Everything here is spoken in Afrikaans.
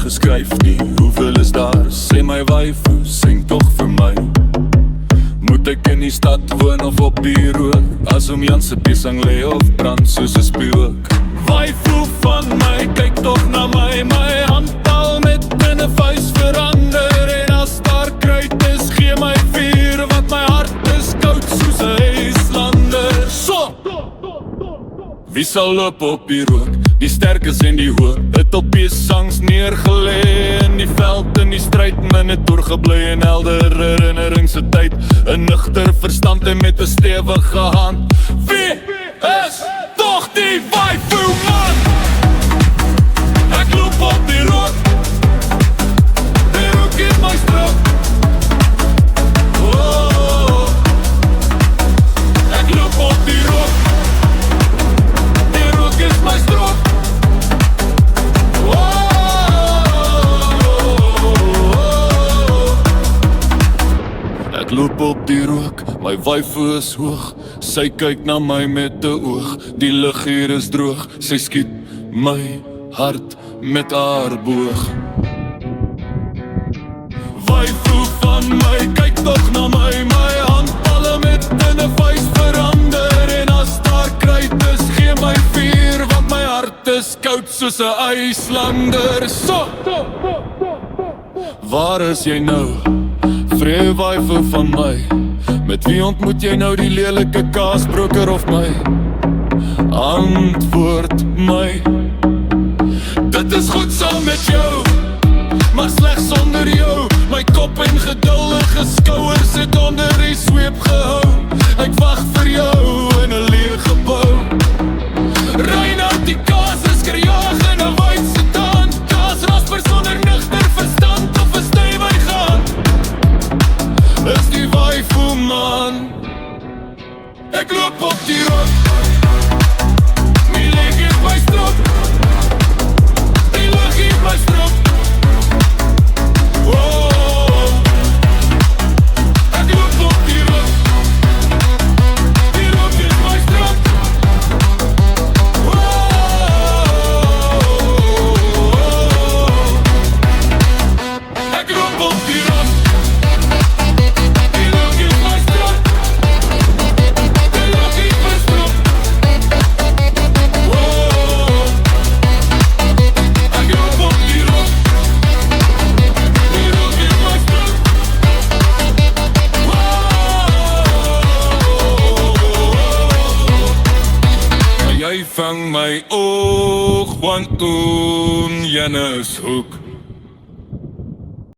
geskryf nie. Hoeveel is daar? Sê my waifu, sing toch vir my. Moet ek in die stad woon of op die rook? As om Janse piesang lê of brand soos 'n spiook. Waifu van my, kyk toch na my. My handtaal met binne vuis verander. En as daar kruit is, gee my vuur. Want my hart is koud soos 'n IJslander. So! Wie sal loop op die rook? Die sterkes en die hoop. Het op piesangs neergelê in die veld, in die stryd. Men het doorgebly in helder herinnering se tyd. 'n nugter verstand en met 'n stewige hand. Wie is toch die waifu man? Ek loop op die rook. Die rook is my strop. Oh, ek loop op die rook. Die rook is my strop. Ek loop op die rook, my waifu is hoog. Sy kyk na my met 'n oog. Die lug hier is droog. Sy skiet my hart met haar boog. Waifu van my, kyk toch na my. My handpalle met 'n vuis verander. En as daar kruit is, gee my vuur. Want my hart is koud soos 'n IJslander. So! Waar is jy nou? Vrye waifu van my. Met wie ontmoet jy nou, die lelike kaasbroker of my? Antwoord my. Dit is goed saam met jou, maar slegs sonder jou. My kop en geduldige skouers het onder die sweep gehou. Ek wag vir jou in 'n leeg gebou. Reinhard die kaas is gejaag in 'n wyn se tand. Kaasrasper sonder nugter verstand of 'n stywe gaan. Is die waifu man. Ek loop op die rook. My leg is my strop. Die lug is my strop. Oh, ek loop op die rook. Die rook is my strop. Oh, ek loop op die rook. Jy vang my oog, want Janus hoek.